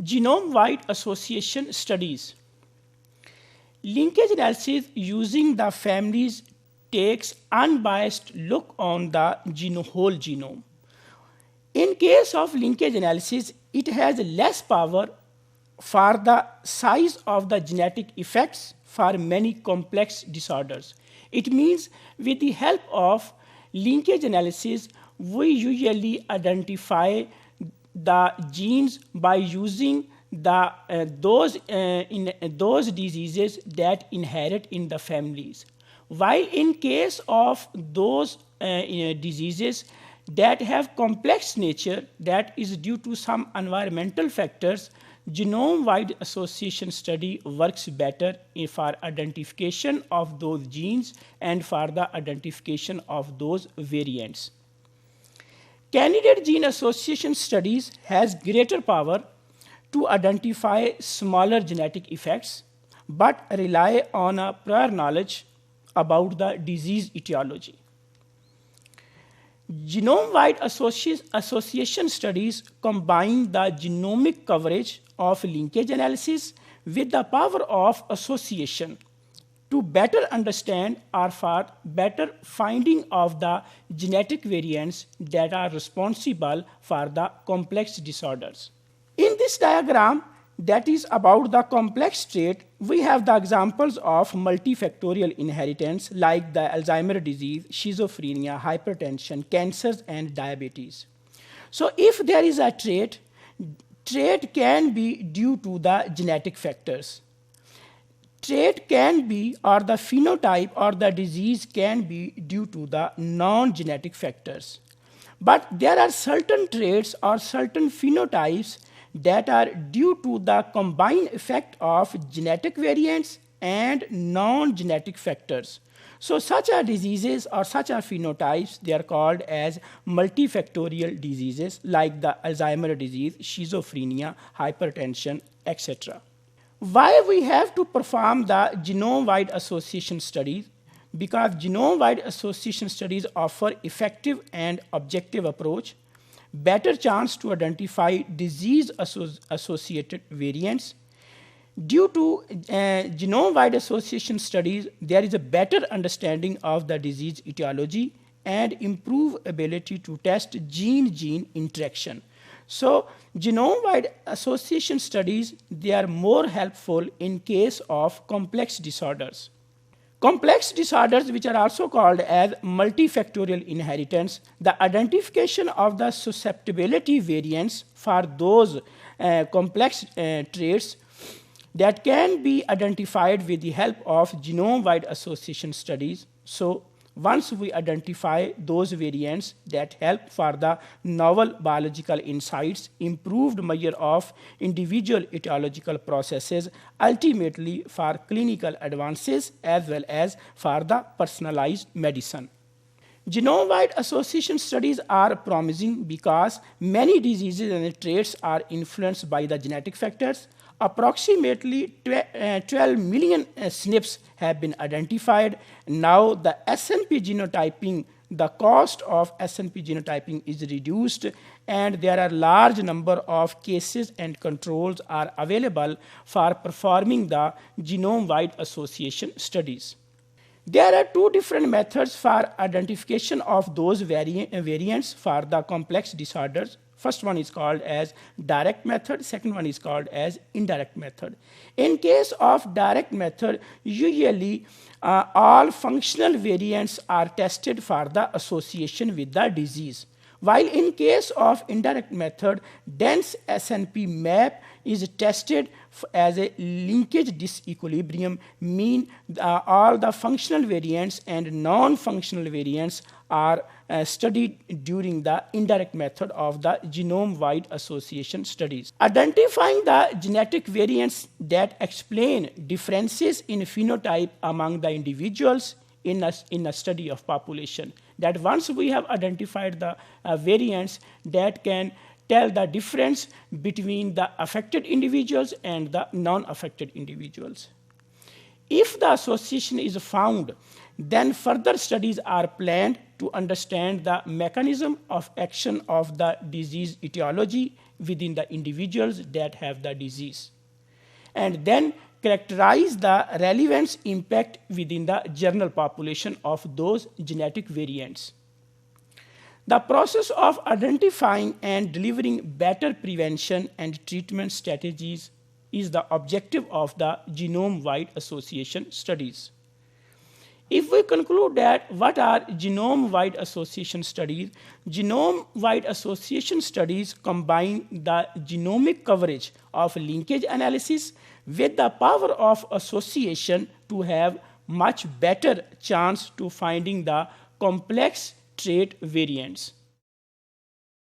Genome-wide association studies. Linkage analysis using the families takes unbiased look on the whole genome. In case of linkage analysis, it has less power for the size of the genetic effects for many complex disorders. It means with the help of linkage analysis, we usually identify the genes by using those diseases that inherit in the families. While in case of those diseases that have complex nature, that is due to some environmental factors, genome-wide association study works better for identification of those genes and for the identification of those variants. Candidate gene association studies has greater power to identify smaller genetic effects, but rely on a prior knowledge about the disease etiology. Genome-wide association studies combine the genomic coverage of linkage analysis with the power of association to better understand or for better finding of the genetic variants that are responsible for the complex disorders. In this diagram that is about the complex trait, we have the examples of multifactorial inheritance like the Alzheimer's disease, schizophrenia, hypertension, cancers, and diabetes. So if there is a trait can be due to the genetic factors. Trait can be, or the phenotype or the disease can be due to the non-genetic factors. But there are certain traits or certain phenotypes that are due to the combined effect of genetic variants and non-genetic factors. So such are diseases or such are phenotypes, they are called as multifactorial diseases like the Alzheimer's disease, schizophrenia, hypertension, etc. Why we have to perform the genome-wide association studies? Because genome-wide association studies offer effective and objective approach, better chance to identify disease-associated variants. Due to genome-wide association studies, there is a better understanding of the disease etiology and improved ability to test gene-gene interaction. So genome-wide association studies, they are more helpful in case of complex disorders. Complex disorders, which are also called as multifactorial inheritance, the identification of the susceptibility variants for those complex traits that can be identified with the help of genome-wide association studies. So once we identify those variants that help for the novel biological insights, improved measure of individual etiological processes, ultimately for clinical advances as well as for the personalized medicine. Genome-wide association studies are promising because many diseases and traits are influenced by the genetic factors. Approximately 12 million SNPs have been identified. Now the SNP genotyping, the cost of SNP genotyping is reduced, and there are large number of cases and controls are available for performing the genome-wide association studies. There are two different methods for identification of those variants for the complex disorders. First one is called as direct method, second one is called as indirect method. In case of direct method, usually all functional variants are tested for the association with the disease. While in case of indirect method, dense SNP map is tested as a linkage disequilibrium, mean all the functional variants and non-functional variants are studied during the indirect method of the genome-wide association studies. Identifying the genetic variants that explain differences in phenotype among the individuals in a study of population. That once we have identified the variants that can tell the difference between the affected individuals and the non-affected individuals. If the association is found, then further studies are planned to understand the mechanism of action of the disease etiology within the individuals that have the disease, and then characterize the relevance impact within the general population of those genetic variants. The process of identifying and delivering better prevention and treatment strategies is the objective of the genome-wide association studies. If we conclude that what are genome-wide association studies, genome-wide association studies combine the genomic coverage of linkage analysis with the power of association to have much better chance to finding the complex trait variants.